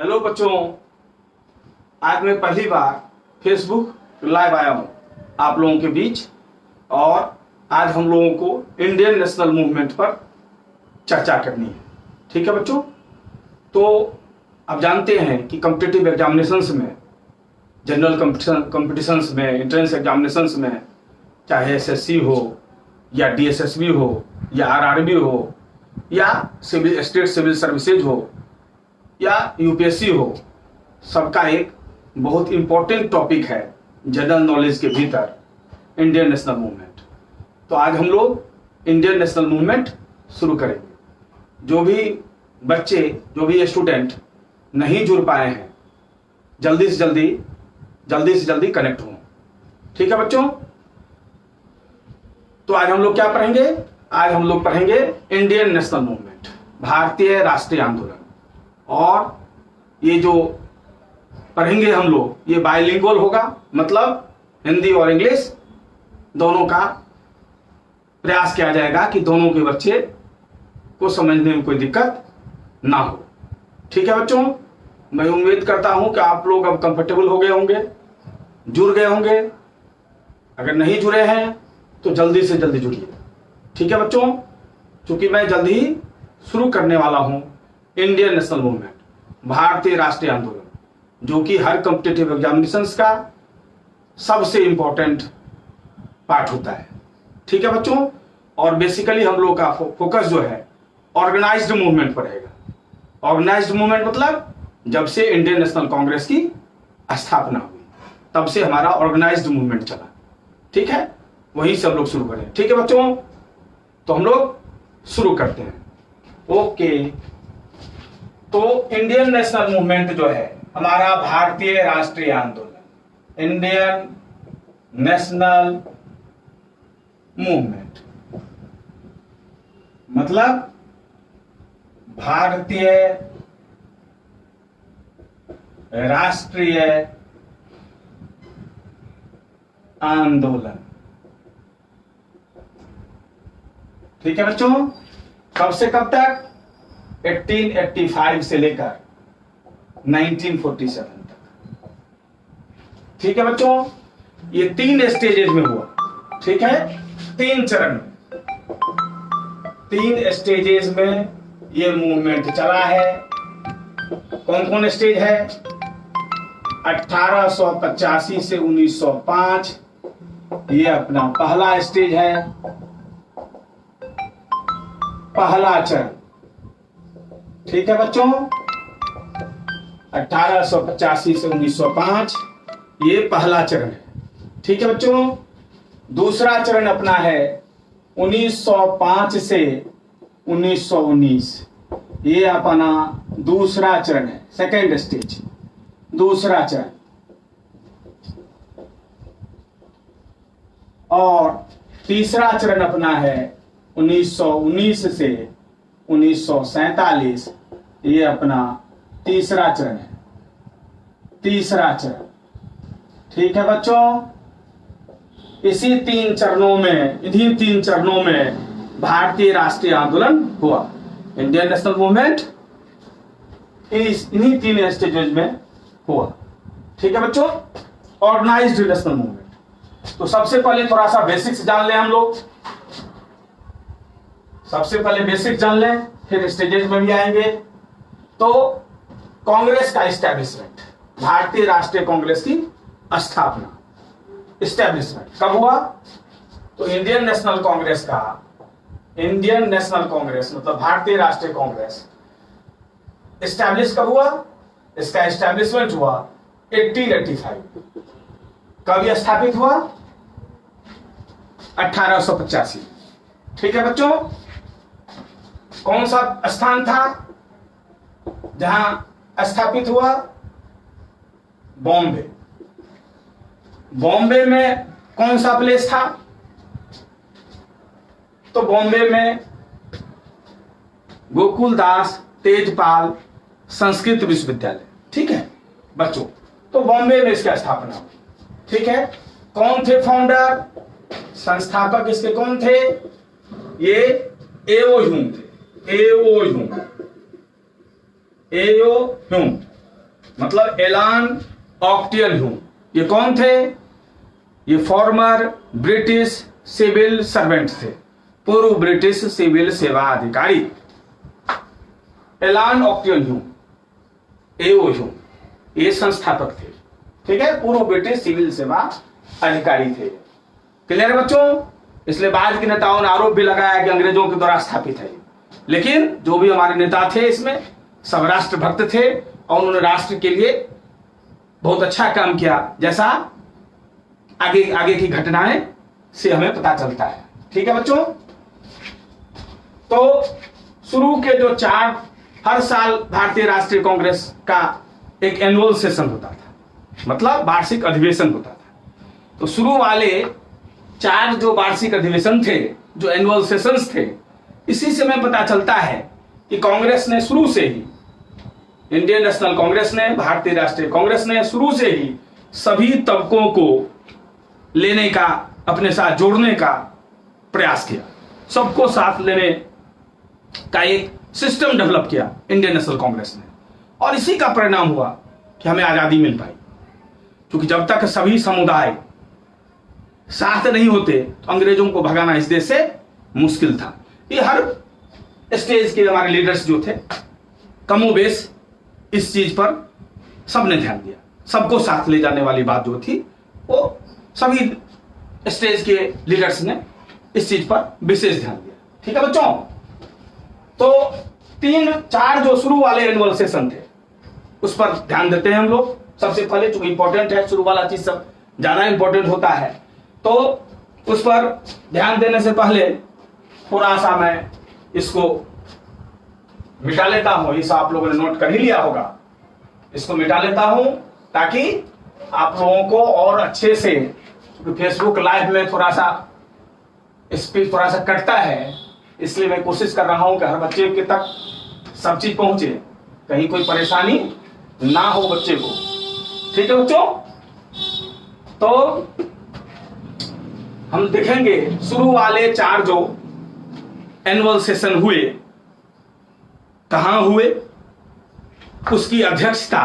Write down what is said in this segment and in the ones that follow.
Hello बच्चों, आज मैं पहली बार फेसबुक लाइव आया हूँ आप लोगों के बीच। और आज हम लोगों को इंडियन नेशनल मूवमेंट पर चर्चा करनी है। ठीक है बच्चों, तो आप जानते हैं कि कॉम्पिटिटिव एग्जामिनेशंस में, जनरल कॉम्पिटिशन्स में, एंट्रेंस एग्जामिनेशंस में, चाहे एसएससी हो या डीएसएसबी हो या आरआरबी हो या सिविल स्टेट सिविल सर्विसेज हो या यूपीएससी हो, सबका एक बहुत इंपॉर्टेंट टॉपिक है जनरल नॉलेज के भीतर इंडियन नेशनल मूवमेंट। तो आज हम लोग इंडियन नेशनल मूवमेंट शुरू करेंगे। जो भी बच्चे, जो भी स्टूडेंट नहीं जुड़ पाए हैं, जल्दी से जल्दी कनेक्ट हों। ठीक है बच्चों, तो आज हम लोग क्या पढ़ेंगे? आज हम लोग पढ़ेंगे इंडियन नेशनल मूवमेंट, भारतीय राष्ट्रीय आंदोलन। और ये जो पढ़ेंगे हम लोग, ये बाइलिंगुअल होगा, मतलब हिंदी और इंग्लिश दोनों का प्रयास किया जाएगा कि दोनों के बच्चे को समझने में कोई दिक्कत ना हो। ठीक है बच्चों, मैं उम्मीद करता हूं कि आप लोग अब कंफर्टेबल हो गए होंगे, जुड़ गए होंगे। अगर नहीं जुड़े हैं तो जल्दी से जल्दी जुड़िए। ठीक है बच्चों, क्योंकि मैं जल्द ही शुरू करने वाला हूं इंडियन नेशनल मूवमेंट, भारतीय राष्ट्रीय आंदोलन, जो कि हर कॉम्पिटिटिव एग्जामिनेशंस का सबसे इंपॉर्टेंट पार्ट होता है। ठीक है बच्चों, और बेसिकली हम लोग का फोकस जो है ऑर्गेनाइज्ड मूवमेंट पर रहेगा। ऑर्गेनाइज्ड मूवमेंट मतलब जब से इंडियन नेशनल कांग्रेस की स्थापना हुई, तब से हमारा ऑर्गेनाइज्ड मूवमेंट चला। ठीक है, वहीं से हम लोग शुरू करें। ठीक है बच्चों, तो हम लोग शुरू करते हैं। ओके, तो इंडियन नेशनल मूवमेंट जो है हमारा भारतीय राष्ट्रीय आंदोलन, इंडियन नेशनल मूवमेंट मतलब भारतीय राष्ट्रीय आंदोलन। ठीक है बच्चों, कब से कब तक? 1885 से लेकर 1947 तक। ठीक है बच्चों, ये 3 स्टेजेस में हुआ। ठीक है, 3 चरण में, 3 स्टेजेस में ये मूवमेंट चला है। कौन कौन स्टेज है? 1885 से 1905 ये अपना पहला स्टेज है, पहला चरण। ठीक है बच्चों, 1885 से 1905 ये पहला चरण है। ठीक है बच्चों, दूसरा चरण अपना है 1905 से 1919, ये अपना दूसरा चरण है, सेकेंड स्टेज, दूसरा चरण। और तीसरा चरण अपना है 1919 से 1947, ये अपना तीसरा चरण है, तीसरा चरण। ठीक है बच्चों, इन्हीं 3 चरणों में भारतीय राष्ट्रीय आंदोलन हुआ। इंडियन नेशनल मूवमेंट इन्हीं 3 स्टेजेस में हुआ। ठीक है बच्चों, ऑर्गेनाइज्ड नेशनल मूवमेंट। तो सबसे पहले थोड़ा सा बेसिक्स जान लें हम लोग। सबसे पहले बेसिक जान लें, फिर स्टेजेस में भी आएंगे। तो कांग्रेस का एस्टैब्लिशमेंट, भारतीय राष्ट्रीय कांग्रेस की स्थापना, एस्टैब्लिशमेंट कब हुआ? तो इंडियन नेशनल कांग्रेस का, इंडियन नेशनल कांग्रेस मतलब भारतीय राष्ट्रीय कांग्रेस एस्टैब्लिश कब हुआ? इसका एस्टैब्लिशमेंट हुआ 1885। कब यह स्थापित हुआ? 1885। ठीक है बच्चों, कौन सा स्थान था जहां स्थापित हुआ? बॉम्बे। बॉम्बे में कौन सा प्लेस था? तो बॉम्बे में गोकुलदास तेजपाल संस्कृत विश्वविद्यालय। ठीक है बच्चों, तो बॉम्बे में इसका स्थापना हुई। ठीक है, कौन थे फाउंडर, संस्थापक इसके कौन थे? ये एओ ह्यूम थे, एओ ह्यूम। मतलब एलान ऑक्टियल ह्यूम, ये कौन थे? ये फॉर्मर ब्रिटिश सिविल सर्वेंट थे, पूर्व ब्रिटिश सिविल सेवा अधिकारी। एलान ऑक्टियल ह्यूम, एओ ह्यूम, ये संस्थापक थे, ठीक है, पूर्व ब्रिटिश सिविल सेवा अधिकारी थे। क्लियर है बच्चों? इसलिए बाद के नेताओं ने आरोप भी लगाया कि अंग्रेजों के द्वारा स्थापित है, लेकिन जो भी हमारे नेता थे इसमें सब राष्ट्रभक्त थे और उन्होंने राष्ट्र के लिए बहुत अच्छा काम किया, जैसा आगे आगे की घटनाएं से हमें पता चलता है। ठीक है बच्चों? तो शुरू के जो हर साल भारतीय राष्ट्रीय कांग्रेस का एक एनुअल सेशन होता था, मतलब वार्षिक अधिवेशन होता था। तो शुरू वाले 4 जो वार्षिक अधिवेशन थे, जो एनुअल सेशंस थे, इसी से हमें पता चलता है कि कांग्रेस ने शुरू से ही, इंडियन नेशनल कांग्रेस ने, भारतीय राष्ट्रीय कांग्रेस ने शुरू से ही सभी तबकों को लेने का, अपने साथ जोड़ने का प्रयास किया, सबको साथ लेने का एक सिस्टम डेवलप किया इंडियन नेशनल कांग्रेस ने। और इसी का परिणाम हुआ कि हमें आजादी मिल पाई, क्योंकि जब तक सभी समुदाय साथ नहीं होते तो अंग्रेजों को भगाना इस देश से मुश्किल था। ये हर स्टेज के हमारे लीडर्स जो थे, कमोबेश इस चीज पर सबने ध्यान दिया, सबको साथ ले जाने वाली बात जो थी वो सभी स्टेज के लीडर्स ने इस चीज पर विशेष ध्यान दिया। ठीक है बच्चों? तो 3-4 जो शुरू वाले एनुअल सेशन थे उस पर ध्यान देते हैं हम लोग। सबसे पहले जो इंपॉर्टेंट है, शुरू वाला चीज सब ज्यादा इंपॉर्टेंट होता है, तो उस पर ध्यान देने से पहले थोड़ा सा मैं इसको मिटा लेता हूं। इस आप लोगों ने नोट कर ही लिया होगा, इसको मिटा लेता हूं ताकि आप लोगों को और अच्छे से, फेसबुक लाइव में थोड़ा सा स्पीड थोड़ा सा कटता है, इसलिए मैं कोशिश कर रहा हूं कि हर बच्चे के तक सब चीज पहुंचे, कहीं कोई परेशानी ना हो बच्चे को। ठीक है बच्चों? तो हम देखेंगे शुरू वाले 4 जो एनुअल सेशन हुए, कहां हुए, उसकी अध्यक्षता,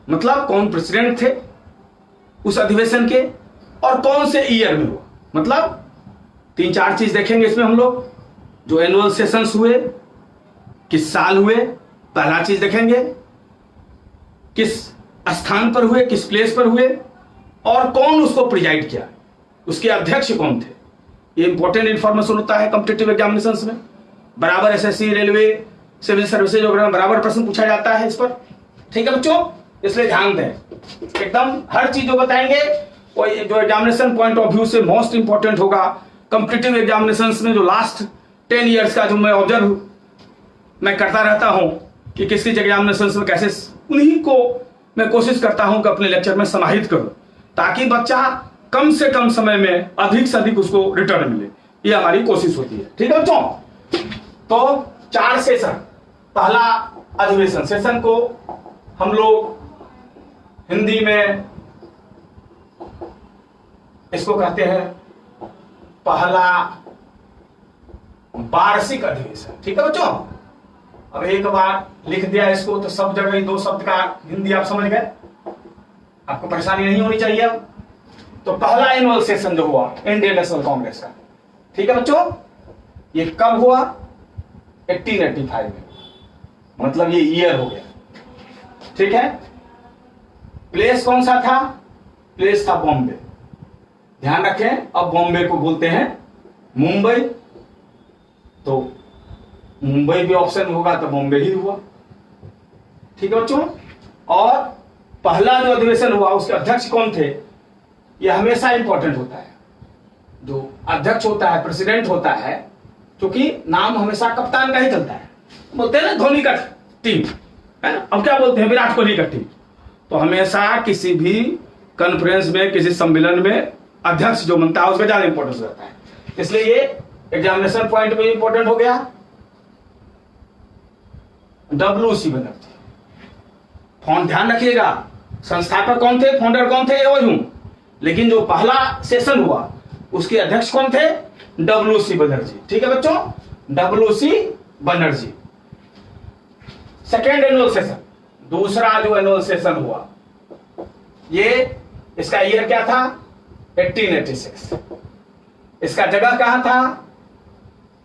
मतलब कौन प्रेसिडेंट थे उस अधिवेशन के, और कौन से ईयर में हुआ, मतलब 3-4 चीज देखेंगे इसमें हम लोग। जो एनुअल सेशंस हुए किस साल हुए, पहला चीज देखेंगे, किस स्थान पर हुए, किस प्लेस पर हुए, और कौन उसको प्रिजाइड किया, उसके अध्यक्ष कौन थे। ये इंपॉर्टेंट इंफॉर्मेशन होता है कॉम्पिटिटिव एग्जामिनेशंस में, बराबर एसएससी, रेलवे, सिविल सर्विसेज वगैरह में बराबर प्रश्न पूछा जाता है इस पर। ठीक है बच्चों? इसलिए ध्यान दें, एकदम हर चीज जो बताएंगे वो जो एग्जामिनेशन पॉइंट ऑफ व्यू से मोस्ट इंपॉर्टेंट होगा। कॉम्पिटिटिव एग्जामिनेशंस में जो लास्ट 10 ईयर्स का जो मैं ऑब्जर्व मैं करता रहता हूं कि किस एग्जामिनेशंस में कैसे, उन्हीं को मैं कोशिश करता हूं कि अपने लेक्चर में समाहित करूं, ताकि बच्चा कम से कम समय में अधिक से अधिक उसको रिटर्न मिले, ये हमारी कोशिश होती है। ठीक है बच्चों? तो 4 सेशन, पहला अधिवेशन, सेशन को हम लोग हिंदी में इसको कहते हैं पहला वार्षिक अधिवेशन। ठीक है बच्चों? अब एक बार लिख दिया इसको तो सब जगह 2 शब्द का हिंदी आप समझ गए, आपको परेशानी नहीं होनी चाहिए। अब तो पहला एनुअल सेशन जो हुआ इंडियन नेशनल कांग्रेस का, ठीक है बच्चों, ये कब हुआ? 1885 में, मतलब ये ईयर हो गया। ठीक है? प्लेस कौन सा था? प्लेस था बॉम्बे। ध्यान रखें, अब बॉम्बे को बोलते हैं मुंबई, तो मुंबई भी ऑप्शन होगा तो बॉम्बे ही हुआ। ठीक है बच्चों? और पहला जो अधिवेशन हुआ उसके अध्यक्ष कौन थे, यह हमेशा इंपॉर्टेंट होता है। जो अध्यक्ष होता है, प्रेसिडेंट होता है, क्योंकि नाम हमेशा कप्तान का ही चलता है। बोलते हैं ना धोनी का टीम है ना, अब क्या बोलते हैं, विराट कोहली का टीम। तो हमेशा किसी भी कॉन्फ्रेंस में, किसी सम्मेलन में अध्यक्ष जो बनता है उसका ज्यादा इंपॉर्टेंस रहता है। इसलिए ये एग्जामिनेशन पॉइंट में इंपॉर्टेंट हो गया। WC बनर्जी, ध्यान रखिएगा, संस्थापक कौन थे, फाउंडर कौन थे, एओ ह्यूम, लेकिन जो पहला सेशन हुआ उसके अध्यक्ष कौन थे, WC बनर्जी। ठीक है बच्चों? WC Banerjee. Second annual session दूसरा जो एनुअल सेशन हुआ, ये इसका ईयर क्या था? 1886। इसका जगह कहां था?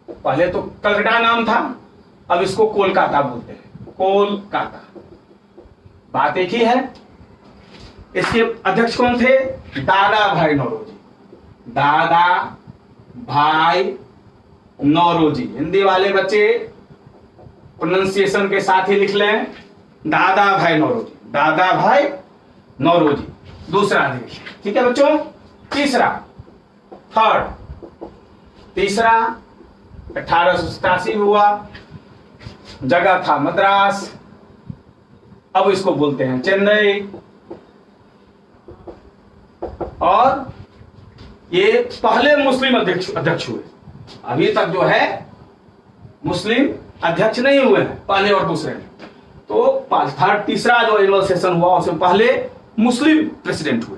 पहले तो कलकत्ता नाम था, अब इसको कोलकाता बोलते हैं, कोलकाता। बात एक ही है। इसके अध्यक्ष कौन थे? दादा भाई नौरोजी। दादा भाई नौरोजी। हिंदी वाले बच्चे प्रोनाउंसिएशन के साथ ही लिख लें, दादा भाई नौरोजी, दादा भाई नौरोजी। दूसरा अध्यक्ष, ठीक है बच्चों। तीसरा, तीसरा 1887 में हुआ, जगह था मद्रास, अब इसको बोलते हैं चेन्नई। और ये पहले मुस्लिम अध्यक्ष हुए। अभी तक जो है मुस्लिम अध्यक्ष नहीं हुए हैं, पहले और दूसरे में। तो तीसरा जो एनुअल सेशन हुआ उसमें पहले मुस्लिम प्रेसिडेंट हुए।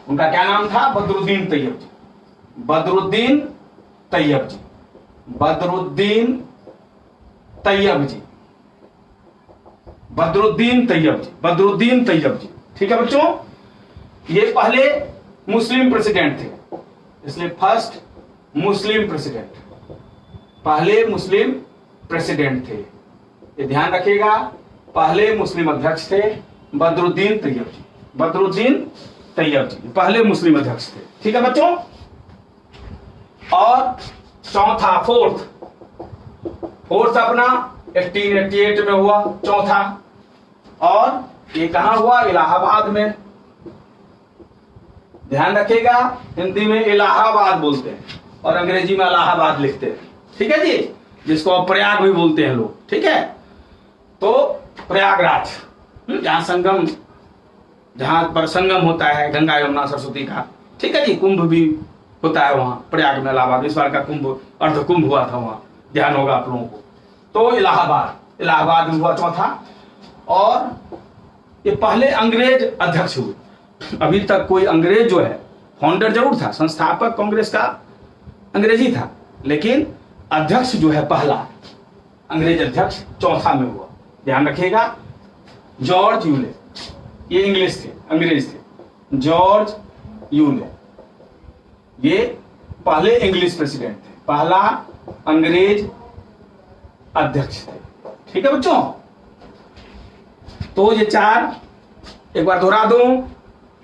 उनका क्या नाम था? बदरुद्दीन तैयब जी। बदरुद्दीन तैयब जी। बदरुद्दीन तैयब जी। बदरुद्दीन तैयब जी। बदरुद्दीन तैयब जी। ठीक है बच्चों, ये पहले मुस्लिम प्रेसिडेंट थे, इसलिए फर्स्ट मुस्लिम प्रेसिडेंट, पहले मुस्लिम प्रेसिडेंट थे। ये ध्यान रखिएगा, पहले मुस्लिम अध्यक्ष थे बदरुद्दीन तैयब जी। बदरुद्दीन तैयब जी पहले मुस्लिम अध्यक्ष थे। ठीक है बच्चों। और चौथा, फोर्थ अपना 1888 में हुआ, चौथा। और ये कहां हुआ? इलाहाबाद में। ध्यान रखिएगा, हिंदी में इलाहाबाद बोलते हैं और अंग्रेजी में इलाहाबाद लिखते हैं। ठीक है जी, जिसको अब प्रयाग भी बोलते हैं लोग। ठीक है, तो प्रयागराज, जहां पर संगम होता है गंगा यमुना सरस्वती का। ठीक है जी, कुंभ भी होता है वहां प्रयाग में, इलाहाबाद। इस बार का कुंभ अर्ध कुंभ हुआ था वहां, ध्यान होगा आप लोगों को। तो इलाहाबाद में हुआ चौथा। और ये पहले अंग्रेज अध्यक्ष हुए। अभी तक कोई अंग्रेज जो है, फाउंडर जरूर था, संस्थापक कांग्रेस का अंग्रेजी था, लेकिन अध्यक्ष जो है पहला अंग्रेज अध्यक्ष चौथा में हुआ। ध्यान रखिएगा, जॉर्ज यूले। ये इंग्लिश थे, अंग्रेज थे। जॉर्ज यूले ये पहले इंग्लिश प्रेसिडेंट थे, पहला अंग्रेज अध्यक्ष थे। ठीक है बच्चों, तो ये चार एक बार दोहरा दूं।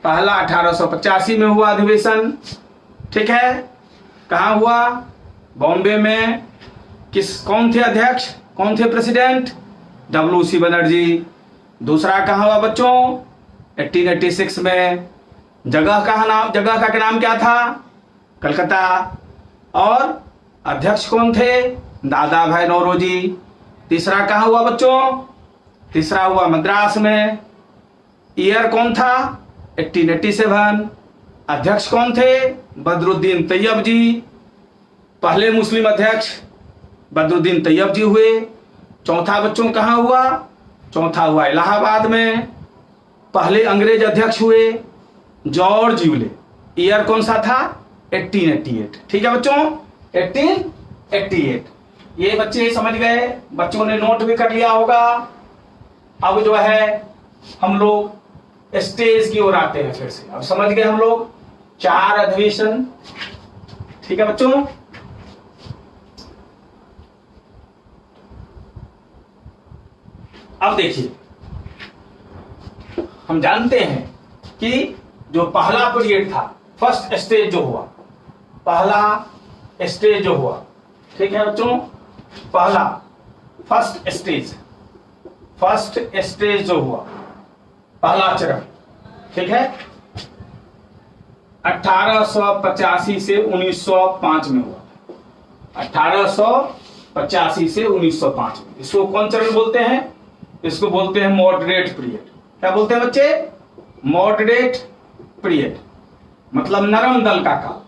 पहला 1885 में हुआ अधिवेशन। ठीक है, कहां हुआ? बॉम्बे में। कौन थे अध्यक्ष, कौन थे प्रेसिडेंट? WC बनर्जी। दूसरा कहां हुआ बच्चों? 1886 में। जगह का नाम क्या था? कलकत्ता। और अध्यक्ष कौन थे? दादा भाई नौरोजी। तीसरा कहां हुआ बच्चों? तीसरा हुआ मद्रास में। ईयर कौन था? 1887। अध्यक्ष कौन थे? बदरुद्दीन तैयब जी। पहले मुस्लिम अध्यक्ष बदरुद्दीन तैयब जी हुए। चौथा बच्चों कहां हुआ? चौथा हुआ इलाहाबाद में। पहले अंग्रेज अध्यक्ष हुए जॉर्ज यूले। ईयर कौन सा था? 1888। ठीक है बच्चों, 1888। ये बच्चे समझ गए, बच्चों ने नोट भी कर लिया होगा। अब जो है हम लोग स्टेज की ओर आते हैं फिर से। अब समझ गए हम लोग 4 अधिवेशन। ठीक है बच्चों, अब देखिए, हम जानते हैं कि जो पहला पीरियड था, फर्स्ट स्टेज जो हुआ, पहला स्टेज जो हुआ, ठीक है बच्चों, पहला फर्स्ट स्टेज जो हुआ, पहला चरण, ठीक है, 1885 से 1905 में हुआ। 1885 से 1905 में। इसको कौन चरण बोलते हैं? इसको बोलते हैं मॉडरेट पीरियड। क्या बोलते हैं बच्चे? मॉडरेट पीरियड, मतलब नरम दल का काल।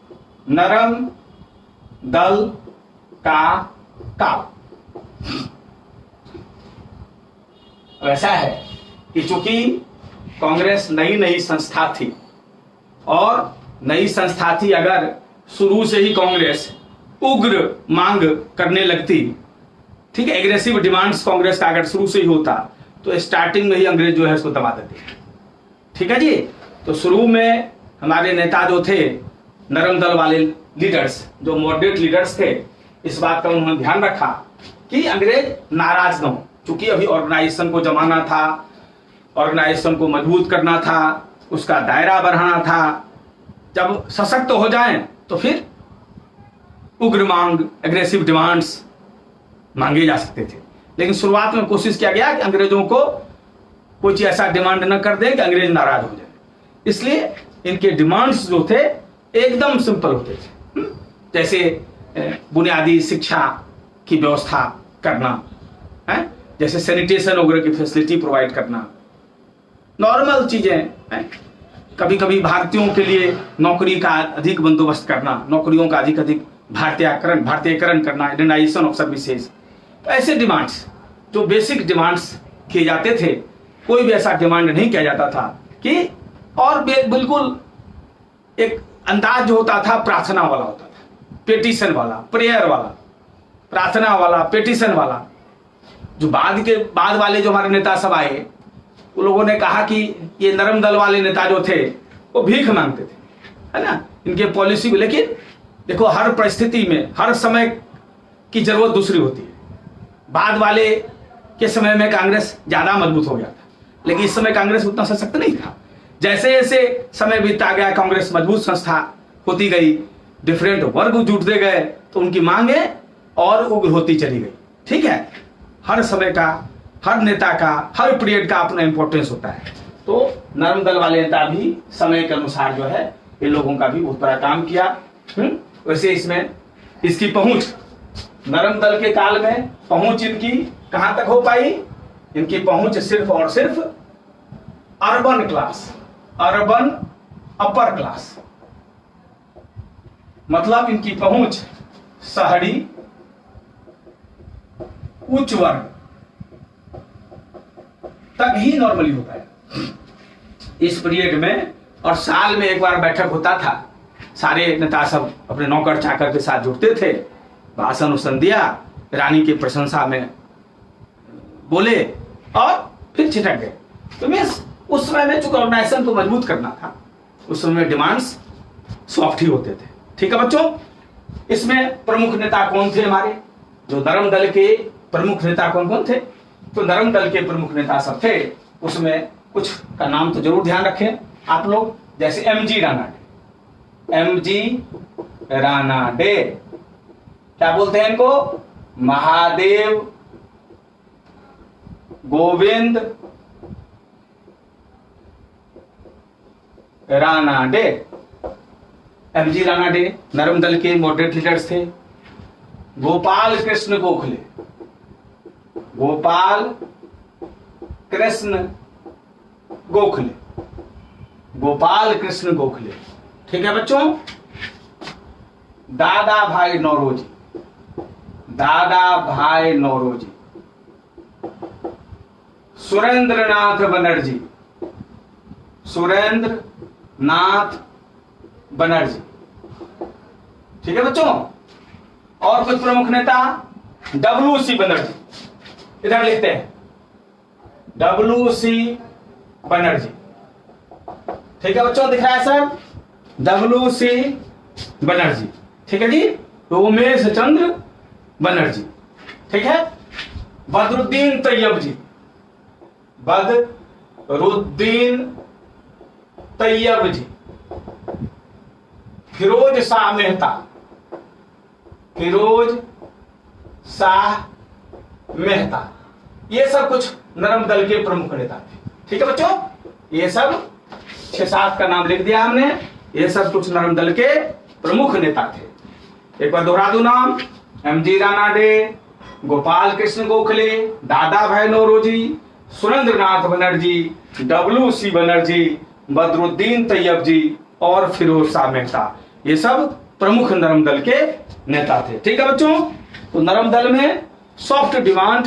नरम दल का काल। ऐसा है कि चूंकि कांग्रेस नई संस्था थी, और नई संस्था थी, अगर शुरू से ही कांग्रेस उग्र मांग करने लगती, ठीक है, एग्रेसिव डिमांड्स कांग्रेस का अगर शुरू से ही होता, तो स्टार्टिंग में ही अंग्रेज जो है उसको दबा देते हैं। ठीक है जी। तो शुरू में हमारे नेता जो थे, नरम दल वाले लीडर्स, जो मॉडरेट लीडर्स थे, इस बात का उन्होंने ध्यान रखा कि अंग्रेज नाराज न हो, क्योंकि अभी ऑर्गेनाइजेशन को जमाना था, ऑर्गेनाइजेशन को मजबूत करना था, उसका दायरा बढ़ाना था। जब सशक्त हो जाएं तो फिर उग्र मांग, एग्रेसिव डिमांड्स मांगे जा सकते थे। लेकिन शुरुआत में कोशिश किया गया कि अंग्रेजों को कोई चीज ऐसा डिमांड न कर दे कि अंग्रेज नाराज हो जाए। इसलिए इनके डिमांड्स जो थे एकदम सिंपल होते थे। जैसे बुनियादी शिक्षा की व्यवस्था करना है, जैसे सैनिटेशन वगैरह की फैसिलिटी प्रोवाइड करना, नॉर्मल चीजें हैं। कभी कभी भारतीयों के लिए नौकरी का अधिक बंदोबस्त करना, नौकरियों का अधिक भारतीयकरण करना, इंडियनाइजेशन ऑफ सर्विसेज। ऐसे डिमांड्स जो बेसिक डिमांड्स किए जाते थे, कोई भी ऐसा डिमांड नहीं किया जाता था कि, और बिल्कुल एक अंदाज जो होता था प्रार्थना वाला होता था, पेटिशन वाला, प्रेयर वाला, प्रार्थना वाला, पेटिशन वाला। जो बाद वाले जो हमारे नेता सब आए, उन लोगों ने कहा कि ये नरम दल वाले नेता जो थे वो भीख मांगते थे, है ना, इनके पॉलिसी। लेकिन देखो, हर परिस्थिति में हर समय की जरूरत दूसरी होती है। बाद वाले के समय में कांग्रेस ज्यादा मजबूत हो गया था, लेकिन इस समय कांग्रेस उतना सशक्त नहीं था। जैसे जैसे समय बीतता गया, कांग्रेस मजबूत संस्था होती गई, डिफरेंट वर्ग जुटते गए, तो उनकी मांगे और उग्र होती चली गई। ठीक है, हर समय का, हर नेता का, हर पीरियड का अपना इंपॉर्टेंस होता है। तो नरम दल वाले नेता भी समय के अनुसार जो है इन लोगों का भी बहुत बड़ा काम किया। वैसे इसमें इसकी पहुंच, नरम दल के काल में पहुंच इनकी कहां तक हो पाई? इनकी पहुंच सिर्फ और सिर्फ urban class, urban upper class, मतलब इनकी पहुंच शहरी उच्च वर्ग तक ही नॉर्मली होता है इस पीरियड में। और साल में एक बार बैठक होता था, सारे नेता सब अपने नौकर चाकर के साथ जुटते थे, भाषण उसन दिया, रानी की प्रशंसा में बोले और फिर छिटक गए। तो मीन्स उस समय में चूंकि ऑर्गेनाइजेशन को मजबूत करना था, उस समय डिमांड्स सॉफ्ट ही होते थे। ठीक है बच्चों, इसमें प्रमुख नेता कौन थे हमारे? जो नरम दल के प्रमुख नेता कौन कौन थे? तो नरम दल के प्रमुख नेता सब थे, उसमें कुछ का नाम तो जरूर ध्यान रखें आप लोग, जैसे एमजी रानाडे। एमजी रानाडे, क्या बोलते हैं इनको? महादेव गोविंद रानाडे। एमजी रानाडे नरम दल के मॉडरेट लीडर्स थे। गोपाल कृष्ण गोखले, गोपाल कृष्ण गोखले, गोपाल कृष्ण गोखले। ठीक है बच्चों। दादा भाई नौरोजी, दादा भाई नौरोजी। सुरेंद्र नाथ बनर्जी, सुरेंद्र नाथ बनर्जी। ठीक है बच्चों। और कुछ प्रमुख नेता, डब्ल्यू.सी. बनर्जी, इधर लिखते हैं डब्ल्यू.सी. बनर्जी। ठीक है बच्चों, दिख रहा है सर? डब्ल्यू.सी. बनर्जी। ठीक है जी। उमेश चंद्र बनर्जी। ठीक है। बदरुद्दीन तैयब जी, बदरुद्दीन तैयब जी। फिरोज शाह मेहता, फिरोज शाह मेहता। ये सब कुछ नरम दल के प्रमुख नेता थे। ठीक है बच्चों, ये सब 6-7 का नाम लिख दिया हमने। ये सब कुछ नरम दल के प्रमुख नेता थे। एक बार दोहरा दूं नाम, एमजी रानाडे, गोपाल कृष्ण गोखले, दादा भाई नौरोजी, सुरेंद्र नाथ बनर्जी, डब्ल्यू.सी. बनर्जी, बदरुद्दीन तैयब जी और फिरोज शाह मेहता। ये सब प्रमुख नरम दल के नेता थे। ठीक है बच्चों। तो नरम दल में सॉफ्ट डिमांड,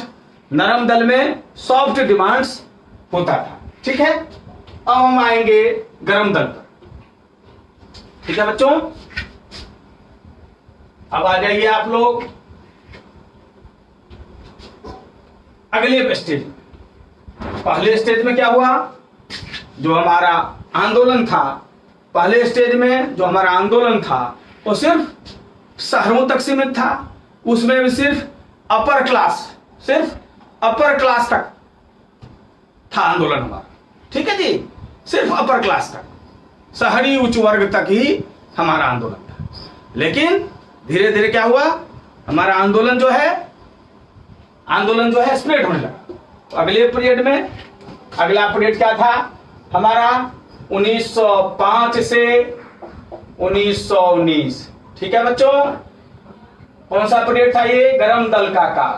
नरम दल में सॉफ्ट डिमांड्स होता था। ठीक है। अब हम आएंगे गरम दल पर। ठीक है बच्चों, अब आ जाइए आप लोग अगले स्टेज में। पहले स्टेज में क्या हुआ, जो हमारा आंदोलन था, पहले स्टेज में जो हमारा आंदोलन था वो सिर्फ शहरों तक सीमित था, उसमें भी सिर्फ अपर क्लास तक था आंदोलन हमारा, ठीक है जी, सिर्फ अपर क्लास तक, शहरी उच्च वर्ग तक ही हमारा आंदोलन था। लेकिन धीरे धीरे क्या हुआ, हमारा आंदोलन जो है स्प्रेड होने लगा। तो अगले पीरियड में, अगला पीरियड क्या था हमारा 1905 से 1919, ठीक है बच्चों। कौन सा पीरियड था ये, गरम दल का काल,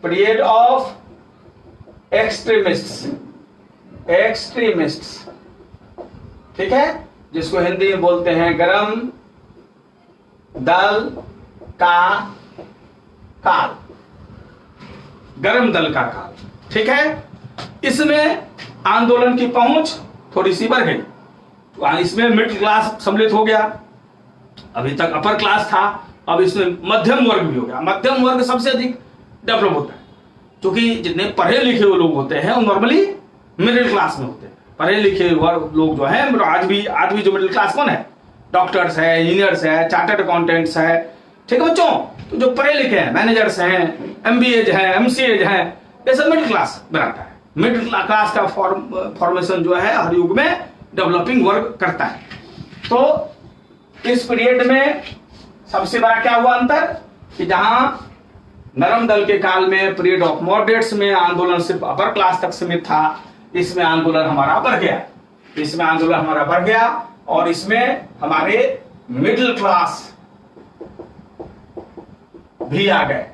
पीरियड ऑफ एक्सट्रीमिस्ट्स, ठीक है, जिसको हिंदी में बोलते हैं गरम दल का काल, गरम दल का काल, ठीक है। इसमें आंदोलन की पहुंच थोड़ी सी बढ़ गई, तो इसमें मिडिल क्लास सम्मिलित हो गया, अभी तक अपर क्लास था, अब इसमें मध्यम वर्ग भी हो गया। मध्यम वर्ग सबसे अधिक डेवलप होता है, क्योंकि जितने पढ़े लिखे हुए लोग होते हैं वो नॉर्मली मिडिल क्लास में होते हैं। पढ़े लिखे लोग जो है आज भी जो मिडिल क्लास कौन है, डॉक्टर्स है, इंजीनियर्स है, चार्टर्ड अकाउंटेंट्स है, ठीक है बच्चों। तो जो पढ़े लिखे हैं, मैनेजर्स हैं, एमबीए हैं, एमसीए हैं, ये सब मिडिल क्लास बनाता है। मिडिल क्लास का फॉर्मेशन जो है हर युग में डेवलपिंग वर्क करता है। तो इस पीरियड में सबसे बड़ा क्या हुआ अंतर, कि जहां नरम दल के काल में पीरियड ऑफ मॉडरेट्स में आंदोलन सिर्फ अपर क्लास तक सीमित था, इसमें आंदोलन हमारा बढ़ गया, और इसमें हमारे मिडिल क्लास भी आ गए।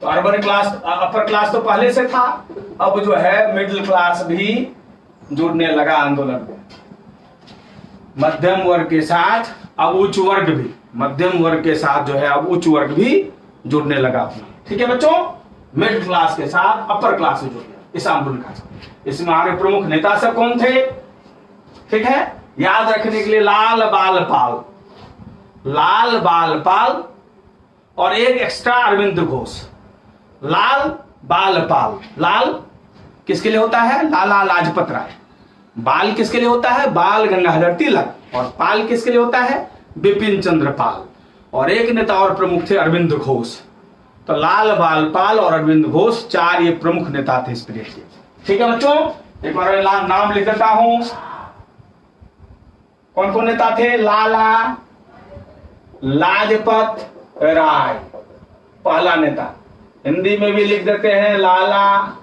तो अर्बन क्लास, अपर क्लास तो पहले से था, अब जो है मिडिल क्लास भी जुड़ने लगा आंदोलन में। मध्यम वर्ग के साथ अब उच्च वर्ग भी, मध्यम वर्ग के साथ जो है अब उच्च वर्ग भी जुड़ने लगा अपना, ठीक है बच्चों। मिडिल क्लास के साथ अपर क्लास भी जुड़ गया इस आंदोलन का। इसमें हमारे प्रमुख नेता सब कौन थे, ठीक है, याद रखने के लिए लाल बाल पाल और एक एक्स्ट्रा अरविंद घोष। लाल बाल पाल, लाल किसके लिए होता है, लाला लाजपत राय। बाल किसके लिए होता है, बाल गंगाधर तिलक। और पाल किसके लिए होता है, बिपिन चंद्र पाल। और एक नेता और प्रमुख थे अरविंद घोष। तो लाल बाल पाल और अरविंद घोष, चार ये प्रमुख नेता थे इस पीरियड के, ठीक है बच्चों। एक बार नाम लिख देता हूं, कौन कौन नेता थे, लाला लाजपत राय पहला नेता, हिंदी में भी लिख देते हैं लाला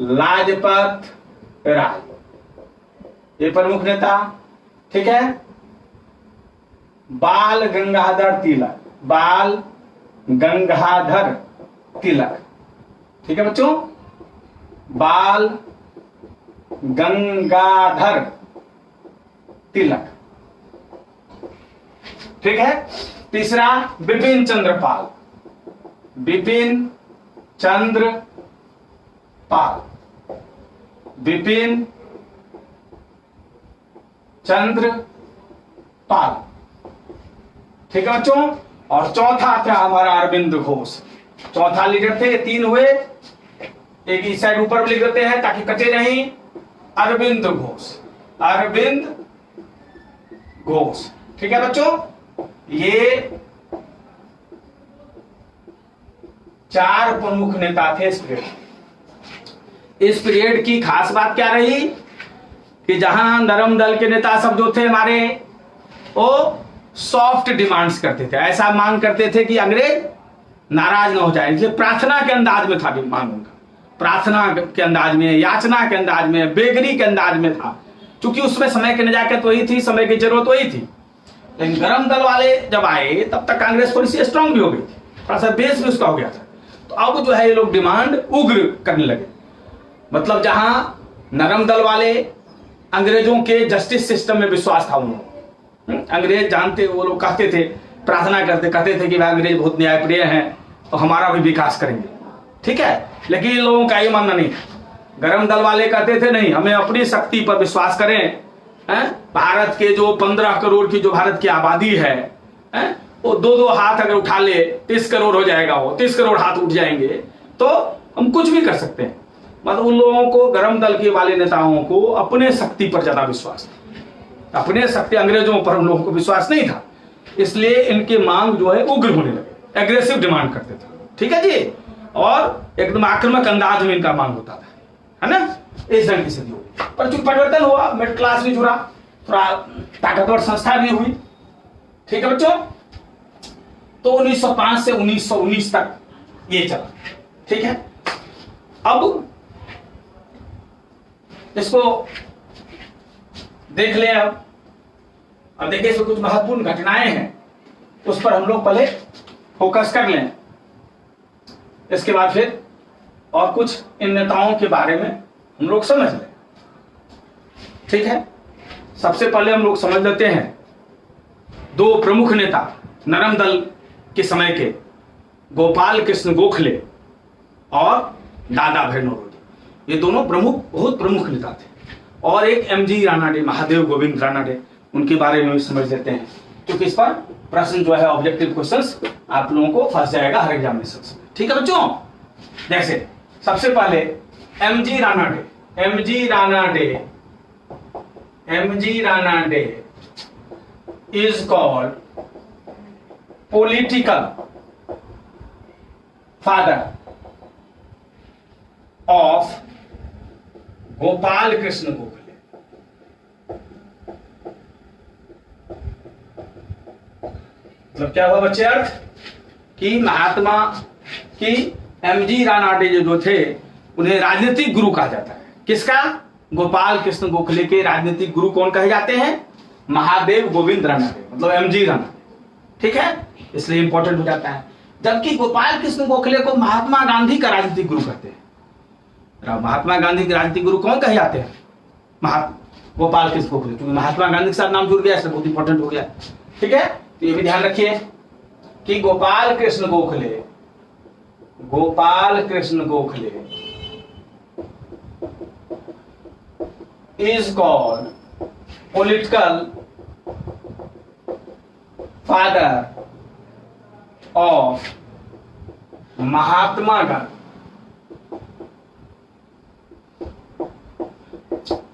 लाजपत राय, ये प्रमुख नेता, ठीक है। बाल गंगाधर तिलक, ठीक है बच्चों, बाल गंगाधर तिलक, ठीक है। तीसरा बिपिन चंद्र पाल, ठीक है बच्चों। और चौथा था हमारा अरविंद घोष, चौथा लीडर थे। तीन हुए, एक इस साइड ऊपर भी लिख देते हैं ताकि कटे नहीं, अरविंद घोष, ठीक है बच्चों। ये चार प्रमुख नेता थे इस पीरियड। इस पीरियड की खास बात क्या रही कि जहां नरम दल के नेता सब जो थे हमारे, वो सॉफ्ट डिमांड्स करते थे, ऐसा मांग करते थे कि अंग्रेज नाराज ना हो जाए, इसलिए प्रार्थना के अंदाज में था मांग उनका, प्रार्थना के अंदाज में, याचना के अंदाज में, बेगरी के अंदाज में था, क्योंकि उसमें समय की नजाकत वही थी, समय की जरूरत वही थी। लेकिन गरम दल वाले जब आए तब तक कांग्रेस थोड़ी सी स्ट्रांग भी हो गई थी, थोड़ा सा बेस भी उसका हो गया था। तो अब जो है ये लोग डिमांड उग्र करने लगे। मतलब जहां नरम दल वाले अंग्रेजों के जस्टिस सिस्टम में विश्वास था उनको, अंग्रेज जानते, वो लोग कहते थे, प्रार्थना करते, कहते थे कि भाई अंग्रेज बहुत न्यायप्रिय हैं तो हमारा भी विकास करेंगे, ठीक है। लेकिन इन लोगों का ये मानना नहीं था। गरम दल वाले कहते थे नहीं, हमें अपनी शक्ति पर विश्वास करें, भारत के जो 15 करोड़ की जो भारत की आबादी है, वो दो हाथ अगर उठा ले 30 करोड़ हो जाएगा, वो 30 करोड़ हाथ उठ जाएंगे तो हम कुछ भी कर सकते हैं। मतलब उन लोगों को, गरम दल के वाले नेताओं को अपने शक्ति पर ज्यादा विश्वास था, अपने शक्ति, अंग्रेजों पर उन लोगों को विश्वास नहीं था, इसलिए इनकी मांग जो है उग्र होने लगे, एग्रेसिव डिमांड करते थे, ठीक है जी, और एकदम आक्रामक अंदाज में इनका मांग होता था, है ना। इस ढंग की स्थिति होगी, पर चूंकि परिवर्तन हुआ, मिडिल क्लास भी जुड़ा, थोड़ा ताकतवर संस्था भी हुई, ठीक है बच्चों। तो 1905 से 1919 तक ये चला, ठीक है। अब इसको देख लें। अब देखिए, इसमें कुछ महत्वपूर्ण घटनाएं हैं, उस पर हम लोग पहले फोकस कर लें, इसके बाद फिर और कुछ इन नेताओं के बारे में हम लोग समझ लें, ठीक है। सबसे पहले हम लोग समझ लेते हैं दो प्रमुख नेता नरम दल के समय के, गोपाल कृष्ण गोखले और दादा भाई नौरोजी। ये दोनों बहुत प्रमुख नेता थे। और एक एमजी रानाडे, महादेव गोविंद रानाडे, उनके बारे में भी समझ लेते हैं, क्योंकि इस पर प्रश्न जो है ऑब्जेक्टिव क्वेश्चंस आप लोगों को फंस जाएगा हर एग्जामिनेशन में, ठीक है बच्चों। जैसे सबसे पहले MG Ranade, MG Ranade is called political father of Gopal Krishna Gokhale. मतलब क्या हुआ बच्चे अर्थ, कि महात्मा की एमजी रानाडे जो थे, उन्हें राजनीतिक गुरु कहा जाता है। किसका? गोपाल कृष्ण गोखले के राजनीतिक गुरु कौन कहे जाते हैं? महादेव गोविंद रानाडे, मतलब एमजी रानाडे, ठीक है, इसलिए इंपॉर्टेंट हो जाता है। जबकि गोपाल कृष्ण गोखले को महात्मा गांधी का राजनीतिक गुरु कहते हैं। महात्मा गांधी के राजनीतिक गुरु कौन कहे जाते हैं? गोपाल कृष्ण गोखले, क्योंकि महात्मा गांधी के साथ नाम जुड़ गया, इसलिए बहुत इंपॉर्टेंट हो गया, ठीक है। तो ये भी ध्यान रखिए कि Gopal Krishna Gokhale is called political father of Mahatma Gandhi,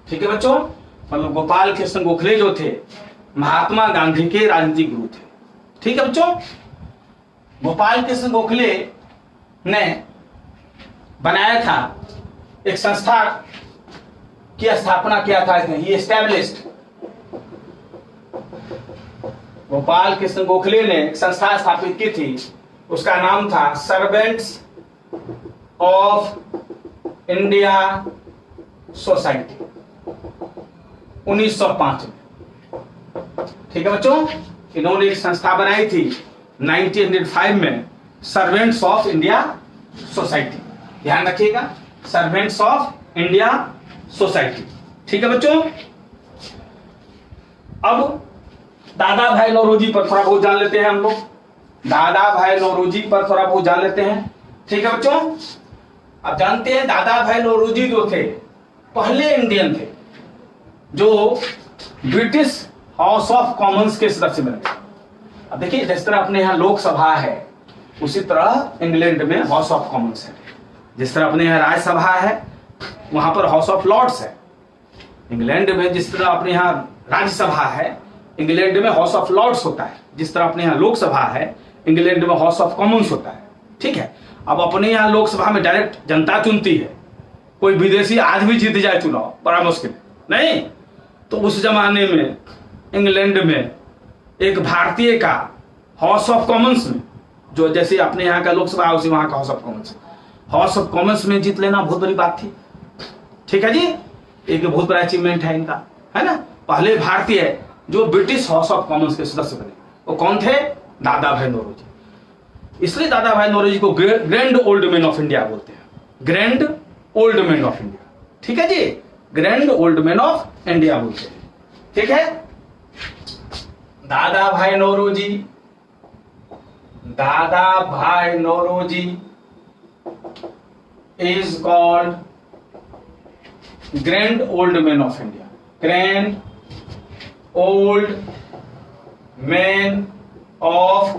ठीक है बच्चों। मतलब गोपाल कृष्ण गोखले जो थे, महात्मा गांधी के राजनीतिक गुरु थे, ठीक है बच्चों। गोपाल कृष्ण गोखले ने बनाया था एक संस्था की स्थापना किया था, ही एस्टैब्लिश्ड, गोपाल कृष्ण गोखले ने एक संस्था स्थापित की थी, उसका नाम था सर्वेंट्स ऑफ इंडिया सोसाइटी, 1905 में, ठीक है बच्चों। इन्होंने एक संस्था बनाई थी 1905 में, सर्वेंट्स ऑफ इंडिया सोसाइटी, ध्यान रखिएगा, सर्वेंट्स ऑफ इंडिया सोसाइटी, ठीक है बच्चों। अब दादा भाई नौरोजी पर थोड़ा बहुत जान लेते हैं हम लोग, दादा भाई नौरोजी पर थोड़ा बहुत जान लेते हैं, ठीक है बच्चों। अब जानते हैं दादा भाई नौरोजी जो थे, पहले इंडियन थे जो ब्रिटिश हाउस ऑफ कॉमन्स के सदस्य बने। अब देखिए, जिस तरह अपने यहाँ लोकसभा है, उसी तरह इंग्लैंड में हाउस ऑफ कॉमन्स है। जिस तरह अपने यहाँ राज्यसभा है, वहां पर हाउस ऑफ लॉर्ड्स है। इंग्लैंड में जिस तरह अपने यहाँ राज्यसभा है, इंग्लैंड में हाउस ऑफ लॉर्ड्स होता है। जिस तरह अपने यहाँ लोकसभा है, इंग्लैंड में हाउस ऑफ कॉमन्स होता है, ठीक है। अब अपने यहाँ लोकसभा में डायरेक्ट जनता चुनती है, कोई विदेशी आज भी जीत जाए चुनाव, बड़ा मुश्किल नहीं। तो उस जमाने में इंग्लैंड में एक भारतीय का हाउस ऑफ कॉमन्स में, जो जैसे अपने यहाँ का लोकसभा है, उसी वहां का हाउस ऑफ कॉमन्स में जीत लेना बहुत बड़ी बात थी, ठीक है जी। एक बहुत बड़ा अचीवमेंट है इनका, है ना। पहले भारतीय जो ब्रिटिश हाउस ऑफ कॉमन्स के सदस्य बने, वो कौन थे? दादा भाई नौरोजी। इसलिए दादा भाई नौरोजी को grand old man of India बोलते हैं, grand old man of India, ठीक है जी, grand old man of India बोलते हैं, ठीक है। दादा भाई Naoroji is called Grand Old Man of India, Grand Old Man of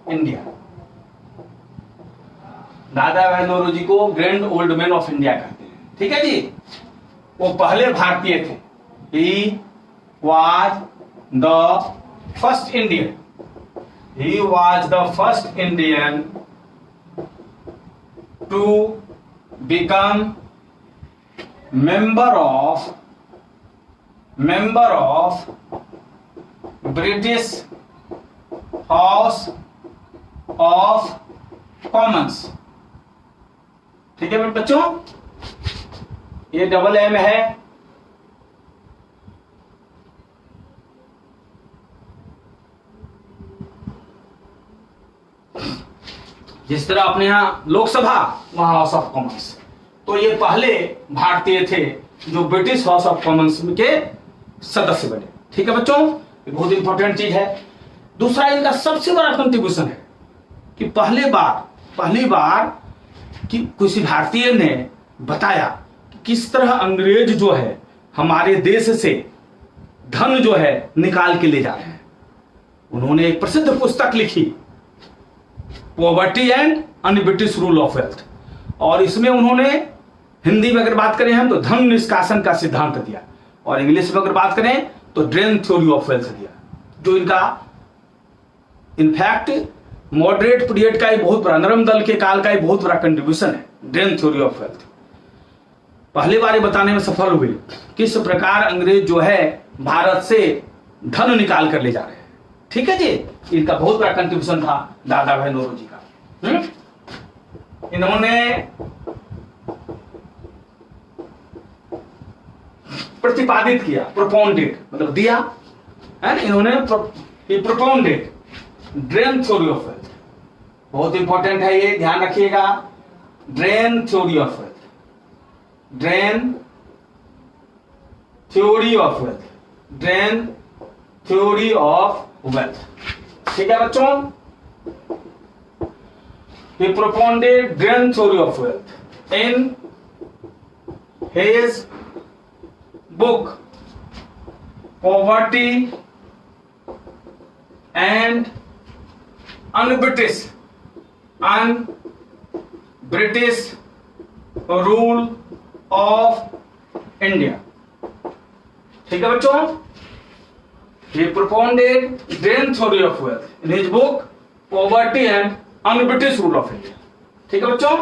India। दादा भाई नौरोजी को grand old man of India कहते हैं, ठीक है जी, वो पहले भारतीय थे। He was the first Indian, he was the first Indian to become member of British House of Commons। ठीक है बच्चों, ये डबल एम है। जिस तरह अपने यहां लोकसभा, वहां हाउस ऑफ कॉमन्स, तो ये पहले भारतीय थे जो ब्रिटिश हाउस ऑफ कॉमन्स के सदस्य बने। ठीक है बच्चों, ये बहुत इंपॉर्टेंट चीज है। दूसरा इनका सबसे बड़ा कंट्रीब्यूशन है कि पहली बार कि किसी भारतीय ने बताया कि किस तरह अंग्रेज जो है हमारे देश से धन जो है निकाल के ले जा रहे हैं। उन्होंने एक प्रसिद्ध पुस्तक लिखी, poverty and un British rule of wealth, और इसमें उन्होंने हिंदी में अगर बात करें हम तो धन निष्कासन का सिद्धांत दिया, और इंग्लिश में अगर बात करें तो ड्रेन थ्योरी ऑफ वेल्थ दिया, जो इनका इनफैक्ट मॉडरेट पीरियड का ही बहुत बड़ा, नरम दल के काल का ही बहुत बड़ा कंट्रीब्यूशन है ड्रेन थ्योरी ऑफ वेल्थ। पहली बार ये बताने में सफल हुए किस प्रकार अंग्रेज जो है भारत से धन निकाल कर ले जा रहे हैं। ठीक है जी, इनका बहुत बड़ा कंट्रीब्यूशन था दादा भाई नौरोजी का। इन्होंने प्रतिपादित किया, प्रोपोनेड मतलब दिया है, इन्होंने प्रोपोनेड ड्रेन थ्योरी ऑफ वेल्थ। बहुत इंपॉर्टेंट है ये, ध्यान रखिएगा। Drain theory of wealth, drain theory of wealth, drain theory of wealth. ठीक है बच्चों, he propounded drain theory of wealth in his book Poverty and Un-British Rule of India। ठीक है बच्चों, he propounded drain theory of wealth in his book Poverty and Un-British Rule of India। ठीक है बच्चों,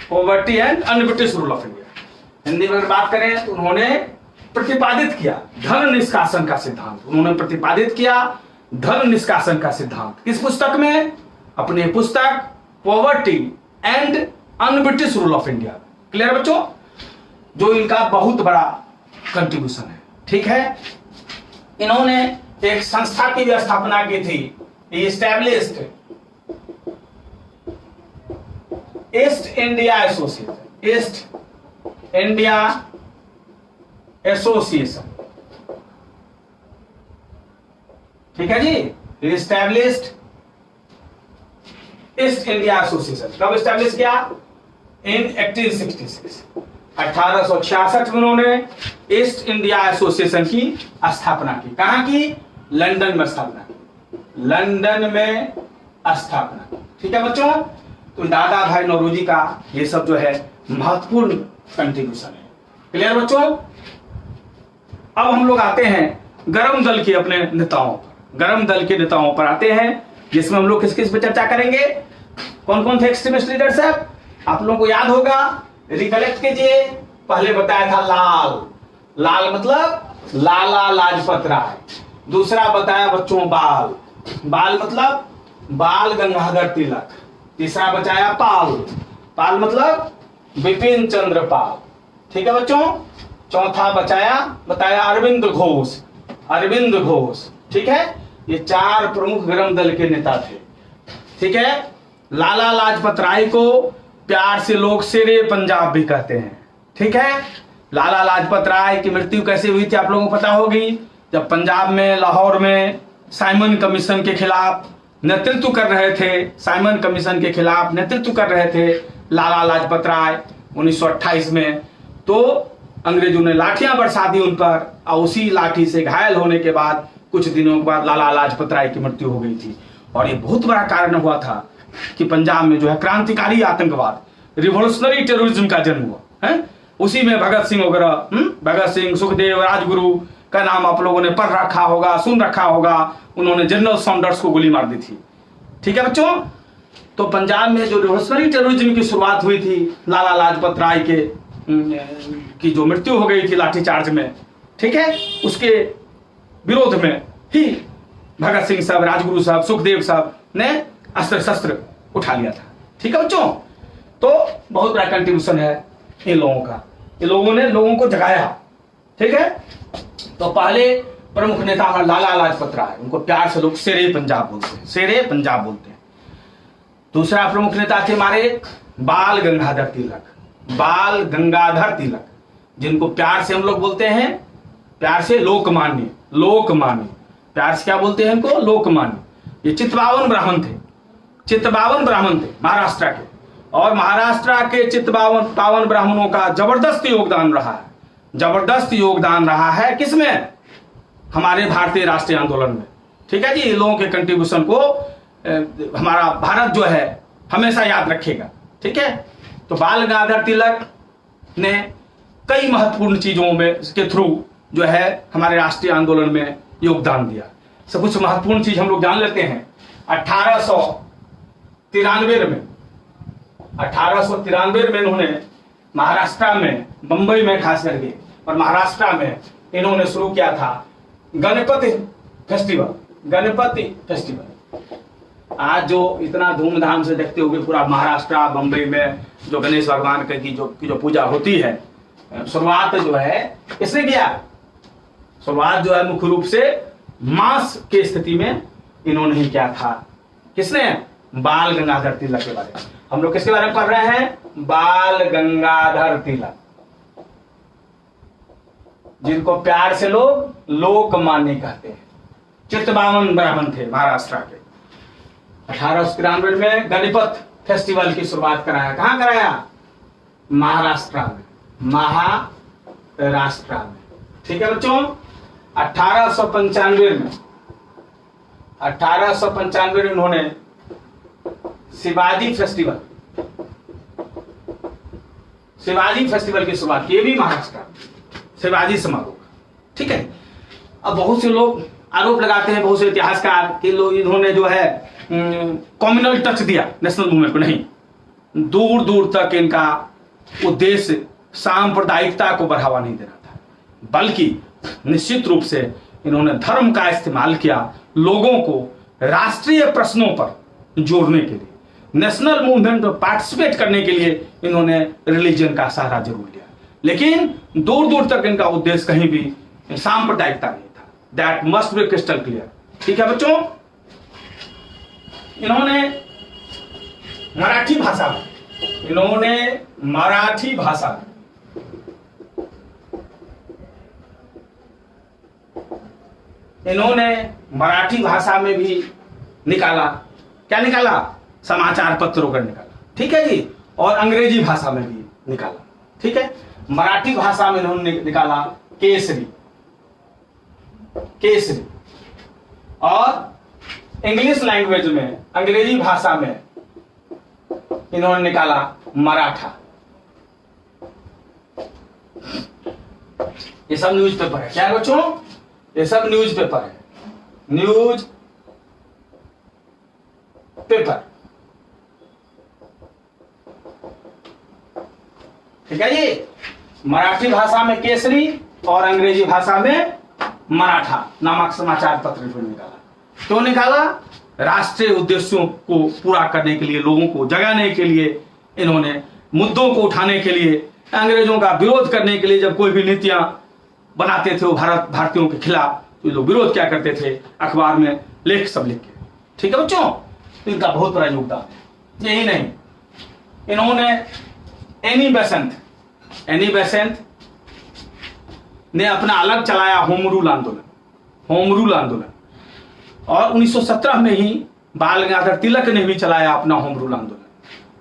poverty and un-British rule of India. Hindi में अगर बात करें तो उन्होंने प्रतिपादित किया धन निष्कासन का सिद्धांत। उन्होंने प्रतिपादित किया धन निष्कासन का सिद्धांत किस पुस्तक में? अपने पुस्तक poverty and un-British rule of India. Clear बच्चों, जो इनका बहुत बड़ा कंट्रीब्यूशन है। ठीक है, इन्होंने एक संस्था की भी स्थापना की थी, established east India association, east India association. ठीक है जी, एस्टैब्लिश्ड ईस्ट इंडिया एसोसिएशन। कब एस्टैब्लिश किया? इन 1866, 1866 में उन्होंने ईस्ट इंडिया एसोसिएशन की स्थापना की। कहां की? लंदन में स्थापना की, लंदन में स्थापना की। ठीक है बच्चों, तो दादा भाई नौरोजी का ये सब जो है महत्वपूर्ण कंट्रीब्यूशन है। क्लियर बच्चों, अब हम लोग आते हैं गरम दल के अपने नेताओं पर, गरम दल के नेताओं पर आते हैं, जिसमें हम लोग किस किस पे चर्चा करेंगे। कौन कौन थे एक्सट्रीमिस्ट लीडर्स? आप लोगों को याद होगा, रिकलेक्ट कीजिए। पहले बताया था लाल, लाल मतलब लाला लाजपत राय। दूसरा बताया बच्चों बाल, बाल मतलब बाल गंगाधर तिलक। तीसरा बचाया पाल, पाल मतलब बिपिन चंद्र पाल। ठीक है बच्चों, चौथा बताया अरविंद घोष, अरविंद घोष। ठीक है, ये चार प्रमुख गरम दल के नेता थे। ठीक है, लाला लाजपत राय को प्यार से लोग शेरे पंजाब भी कहते हैं। ठीक है, लाला लाजपत राय की मृत्यु कैसे हुई थी आप लोगों को पता होगी, जब पंजाब में लाहौर में साइमन कमीशन के खिलाफ नेतृत्व कर रहे थे, साइमन कमीशन के खिलाफ नेतृत्व कर रहे थे लाला लाजपत राय 1928 में। तो अंग्रेजों ने लाठियां बरसा दी उन पर, और उसी लाठी से घायल होने के बाद कुछ दिनों के बाद लाला लाजपत राय की मृत्यु हो गई थी। और ये बहुत बड़ा कारण हुआ था कि पंजाब में जो है क्रांतिकारी आतंकवाद, रिवोल्यूशनरी टेररिज्म का जन्म हुआ है। उसी में भगत सिंह वगैरह, भगत सिंह, सुखदेव, राजगुरु का नाम आप लोगों ने पढ़ रखा होगा, सुन रखा होगा। उन्होंने जनरल सॉन्डर्स को गोली मार दी थी। ठीक है बच्चों, तो पंजाब में जो रिवोल्यूशनरी टेररिज्म की शुरुआत हुई थी, लाला लाजपत राय के की जो मृत्यु हो गई थी लाठीचार्ज में, ठीक है, उसके विरोध में ही भगत सिंह साहब, राजगुरु साहब, सुखदेव साहब ने अस्त्र शस्त्र उठा लिया था। ठीक है बच्चों, तो बहुत बड़ा कंट्रीब्यूशन है इन लोगों का। इन लोगों ने लोगों को जगाया। ठीक है, तो पहले प्रमुख नेता हमारा लाला लाजपत राय, उनको प्यार से लोग शेरे पंजाब बोलते हैं, शेरे पंजाब बोलते हैं। दूसरा प्रमुख नेता थे हमारे बाल गंगाधर तिलक, बाल गंगाधर तिलक, जिनको प्यार से हम लोग बोलते हैं, प्यार से लोकमान्य, लोकमान्य, प्यार से क्या बोलते हैं इनको, लोकमान्य। ये चित्पावन ब्राह्मण थे, चित्पावन ब्राह्मण थे महाराष्ट्र के, और महाराष्ट्र के चित्पावन ब्राह्मणों का जबरदस्त योगदान रहा है, जबरदस्त योगदान रहा है किसमें, हमारे भारतीय राष्ट्रीय आंदोलन में। ठीक है जी, इन लोगों के कंट्रीब्यूशन को हमारा भारत जो है हमेशा याद रखेगा। ठीक है, तो बाल गंगाधर तिलक ने कई महत्वपूर्ण चीजों में इसके थ्रू जो है हमारे राष्ट्रीय आंदोलन में योगदान दिया। सब कुछ महत्वपूर्ण चीज हम लोग जान लेते हैं। 1893 में, 1893 में इन्होंने महाराष्ट्र में, बंबई में खास करके और महाराष्ट्र में इन्होंने शुरू किया था गणपति फेस्टिवल, गणपति फेस्टिवल। आज जो इतना धूमधाम से देखते होंगे पूरा महाराष्ट्र, बंबई में जो गणेश भगवान की जो पूजा होती है, शुरुआत जो है इसने किया, शुरुआत जो है मुख्य रूप से मांस की स्थिति में इन्होंने ही किया था। किसने, बाल गंगाधर तिलक के बारे में। हम लोग किसके बारे में पढ़ रहे हैं, बाल गंगाधर तिलक, जिनको प्यार से लोग लोकमान्य कहते हैं। चित्पावन ब्राह्मण थे महाराष्ट्र के। 1893 में गणपत फेस्टिवल की शुरुआत कराया, कहां कराया, महाराष्ट्र में, महाराष्ट्र में। ठीक है बच्चों, 1895 में, 1895 में उन्होंने शिवाजी फेस्टिवल, शिवाजी फेस्टिवल की शुरुआत की, ये भी महाराष्ट्र, शिवाजी समारोह। ठीक है, अब बहुत से लोग आरोप लगाते हैं, बहुत से इतिहासकार, कि लोग इन्होंने जो है कम्युनल टच दिया नेशनल मूवमेंट को। नहीं, दूर दूर तक इनका उद्देश्य सांप्रदायिकता को बढ़ावा नहीं देना था, बल्कि निश्चित रूप से इन्होंने धर्म का इस्तेमाल किया लोगों को राष्ट्रीय प्रश्नों पर जोड़ने के लिए, नेशनल मूवमेंट में पार्टिसिपेट करने के लिए इन्होंने रिलीजन का सहारा जरूर लिया, लेकिन दूर दूर तक इनका उद्देश्य कहीं भी सांप्रदायिकता नहीं था। That must be crystal clear. ठीक है बच्चों, इन्होंने मराठी भाषा में, इन्होंने मराठी भाषा में इन्होंने मराठी भाषा में भी निकाला, क्या निकाला, समाचार पत्रों का निकाला। ठीक है जी, और अंग्रेजी भाषा में भी निकाला। ठीक है, मराठी भाषा में इन्होंने निकाला केसरी, केसरी, और इंग्लिश लैंग्वेज में, अंग्रेजी भाषा में इन्होंने निकाला मराठा। ये सब न्यूज पेपर है, क्या बच्चों, ये सब न्यूज पेपर है, न्यूज पेपर। ठीक है जी, मराठी भाषा में केसरी और अंग्रेजी भाषा में मराठा नामक समाचार पत्र निकाला। क्यों निकाला, राष्ट्रीय उद्देश्यों को पूरा करने के लिए, लोगों को जगाने के लिए, इन्होंने मुद्दों को उठाने के लिए, अंग्रेजों का विरोध करने के लिए। जब कोई भी नीतियां बनाते थे वो भारतीयों के खिलाफ, तो लोग विरोध क्या करते थे, अखबार में लेख सब लिख के। ठीक है बच्चों, तो इनका बहुत बड़ा योगदान है। यही नहीं, इन्होंने एनी बेसेंट ने अपना अलग चलाया होम रूल आंदोलन, होम रूल आंदोलन, और 1917 में ही बाल गंगाधर तिलक ने भी चलाया अपना होम रूल आंदोलन।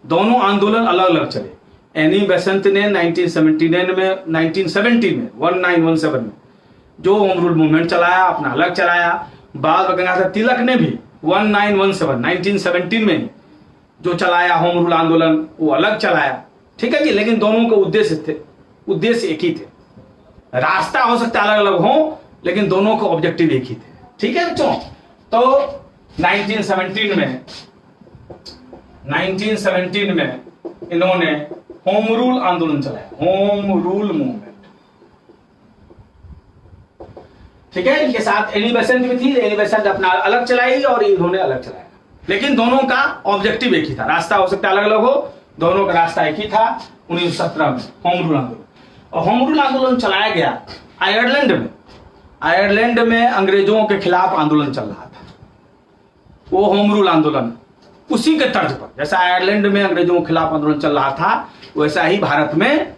दोनों आंदोलन अलग अलग चले। एनी बेसेंट ने 1917 में 1917 में जो होम रूल मूवमेंट चलाया, अपना अलग चलाया। बाल गंगाधर तिलक ने भी 1917 में जो चलाया होम रूल आंदोलन, वो अलग चलाया। ठीक है जी, लेकिन दोनों के उद्देश्य थे उद्देश्य एक ही थे। रास्ता हो सकता है अलग अलग हो, लेकिन दोनों के ऑब्जेक्टिव एक ही थे। ठीक है बच्चों, तो 1917 में इन्होंने होम रूल आंदोलन चलाया, होम रूल मूवमेंट। ठीक है, इनके साथ एनी बेसेंट भी थी, एनी बेसेंट अपना अलग चलाई और इन्होंने अलग चलाया, लेकिन दोनों का ऑब्जेक्टिव एक ही था। रास्ता हो सकता है अलग अलग हो, दोनों का रास्ता एक ही था। 1917 में होम रूल आंदोलन, और होम रूल आंदोलन चलाया गया आयरलैंड में। आयरलैंड में अंग्रेजों के खिलाफ आंदोलन चल रहा था, वो होम रूल आंदोलन उसी के तर्ज पर, जैसा आयरलैंड में अंग्रेजों के खिलाफ आंदोलन चल रहा था, वैसा ही भारत में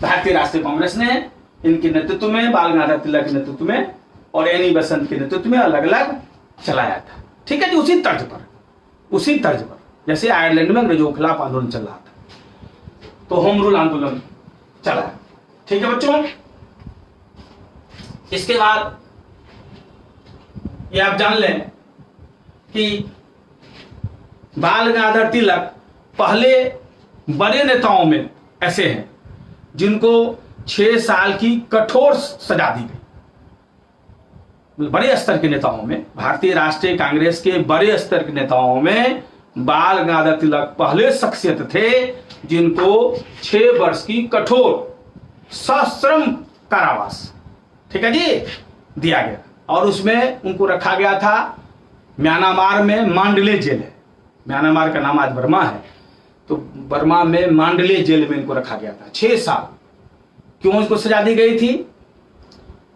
भारतीय राष्ट्रीय कांग्रेस ने इनके नेतृत्व में, बाल गंगाधर तिलक के नेतृत्व में और एनी बेसेंट के नेतृत्व में अलग अलग चलाया था। ठीक है जी, उसी तर्ज पर जैसे आयरलैंड में अंग्रेजों के खिलाफ आंदोलन चल रहा था, तो होम रूल आंदोलन चला। ठीक है बच्चों, इसके बाद ये आप जान लें कि बाल गंगाधर तिलक पहले बड़े नेताओं में ऐसे हैं जिनको 6 साल की कठोर सजा दी गई। बड़े स्तर के नेताओं में, भारतीय राष्ट्रीय कांग्रेस के बड़े स्तर के नेताओं में बाल गंगाधर तिलक पहले शख्सियत थे जिनको 6 वर्ष की कठोर सश्रम कारावास, ठीक है जी, दिया गया। और उसमें उनको रखा गया था म्यांमार में मांडले जेल है, म्यांमार का नाम आज बर्मा है, तो बर्मा में मांडले जेल में इनको रखा गया था 6 साल। क्यों इसको सजा दी गई थी?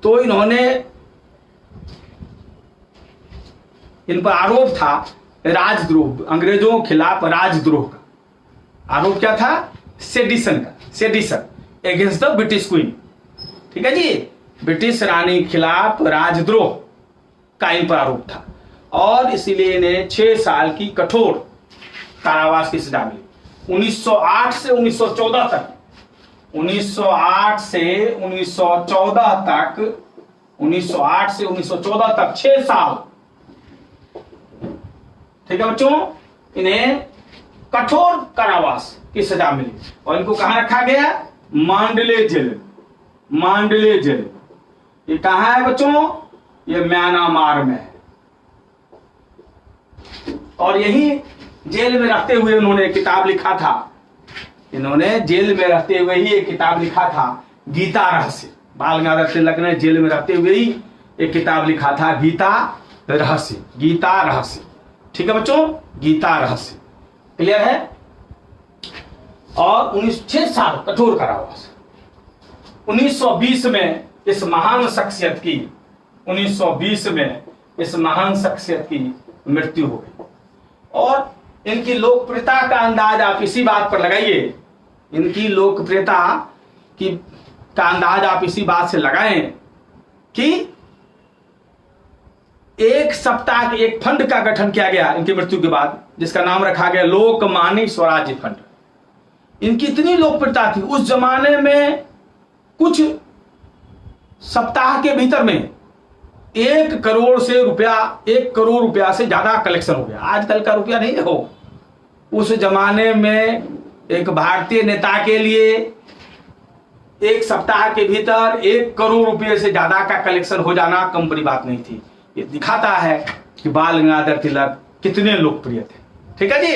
तो इन्होंने, इन पर आरोप था राजद्रोह, अंग्रेजों के खिलाफ राजद्रोह का आरोप। क्या था? सेडिशन का, sedition against the British queen. ठीक है जी, ब्रिटिश रानी के खिलाफ राजद्रोह का इन पर आरोप था, और इसीलिए इन्हें 6 साल की कठोर कारावास की सजा मिली। 1908 से 1914 तक, 1908 से 1914 तक, 1908 से 1914 तक 6 साल। ठीक है बच्चों, इन्हें कठोर कारावास की सजा मिली, और इनको कहां रखा गया? मांडले जेल। मांडले जेल ये कहां है बच्चों? ये म्यांमार में है। और यही जेल में रहते हुए उन्होंने किताब लिखा था, इन्होंने जेल में रहते हुए ही एक किताब लिखा था, गीता रहस्य। बाल गंगाधर तिलक ने जेल में रहते हुए ही एक किताब लिखा था, गीता रहस्य। गीता रहस्य, ठीक है बच्चों, गीता रहस्य। क्लियर है? और 6 साल कठोर कारावास। 1920 में इस महान शख्सियत की, 1920 में इस महान शख्सियत की मृत्यु हो गई। और इनकी लोकप्रियता का अंदाज आप इसी बात पर लगाइए, इनकी लोकप्रियता का अंदाज आप इसी बात से लगाएं कि एक सप्ताह के एक फंड का गठन किया गया इनकी मृत्यु के बाद, जिसका नाम रखा गया लोकमान्य स्वराज्य फंड। इनकी इतनी लोकप्रियता थी उस जमाने में, कुछ सप्ताह के भीतर में 1 करोड़ रुपया से ज्यादा कलेक्शन हो गया। आजकल का रुपया नहीं हो, उस जमाने में एक भारतीय नेता के लिए एक सप्ताह के भीतर 1 करोड़ रुपये से ज्यादा का कलेक्शन हो जाना कम बड़ी बात नहीं थी। ये दिखाता है कि बाल गंगाधर तिलक कितने लोकप्रिय थे। ठीक है जी,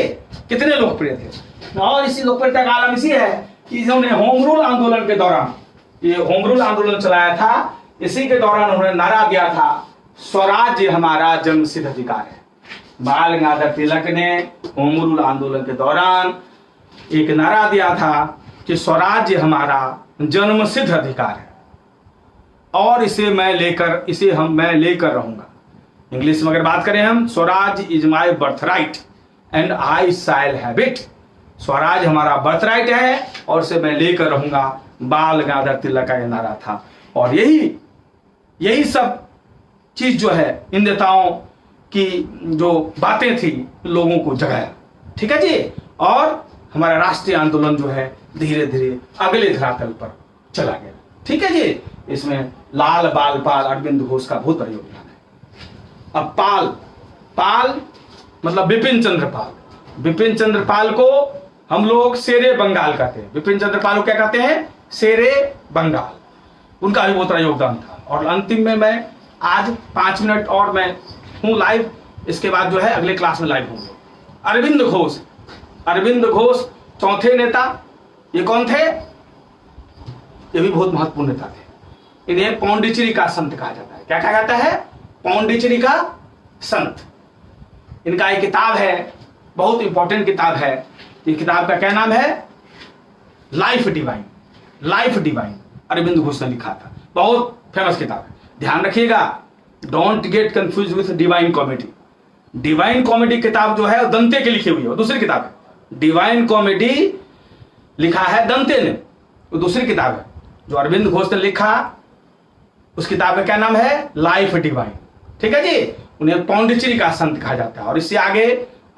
कितने लोकप्रिय थे। और इसी लोकप्रियता का आलम इसी है कि इन्होंने होम रूल आंदोलन के दौरान, ये होम रूल आंदोलन चलाया था, इसी के दौरान उन्होंने नारा दिया था, स्वराज्य हमारा जन्मसिद्ध अधिकार है। बाल गंगाधर तिलक ने होम रूल आंदोलन के दौरान एक नारा दिया था कि स्वराज्य हमारा जन्मसिद्ध अधिकार है, और इसे मैं लेकर रहूंगा। इंग्लिश में अगर बात करें हम, Swaraj is my birth right and I shall have it. Swaraj हमारा बर्थ राइट है और इसे मैं लेकर रहूंगा। बाल गंगाधर तिलक का यह नारा था, और यही सब चीज जो है इन नेताओं की जो बातें थी लोगों को जगाया। ठीक है जी, और हमारा राष्ट्रीय आंदोलन जो है धीरे धीरे अगले धरातल पर चला गया। ठीक है जी, इसमें लाल बाल पाल अरविंद घोष का बहुत बड़ा योगदान है। अब पाल मतलब बिपिन चंद्र पाल। बिपिन चंद्र पाल को हम लोग शेरे बंगाल कहते हैं। बिपिन चंद्र पाल को क्या कहते हैं? शेरे बंगाल, उनका भी बहुत बड़ा योगदान था। और अंतिम में मैं आज 5 मिनट और मैं हूँ लाइव, इसके बाद जो है अगले क्लास में लाइव होंगे। अरविंद घोष, अरविंद घोष चौथे नेता, ये कौन थे? ये भी बहुत महत्वपूर्ण नेता थे। इन्हें पौंडीचेरी का संत कहा जाता है। क्या कहा जाता है? पौंडीचेरी का संत। इनका एक किताब है, बहुत इंपॉर्टेंट किताब है। ये किताब का क्या नाम है? Life divine, life divine, Aurobindo Ghosh ने लिखा था। बहुत फेमस किताब है, ध्यान रखिएगा, don't get confuse with divine comedy. Divine comedy किताब जो है वो दंते की लिखी हुई है, दूसरी किताब है। डिवाइन कॉमेडी लिखा है दंते ने, वो दूसरी किताब है। जो अरविंद घोष ने लिखा उस किताब का क्या नाम है? Life divine. ठीक है जी, उन्हें पौंडीचेरी का संत कहा जाता है। और इससे आगे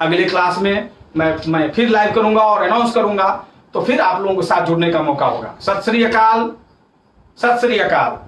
अगले क्लास में मैं फिर लाइव करूंगा और अनाउंस करूंगा, तो फिर आप लोगों के साथ जुड़ने का मौका होगा। सत श्री अकाल, सत श्री अकाल।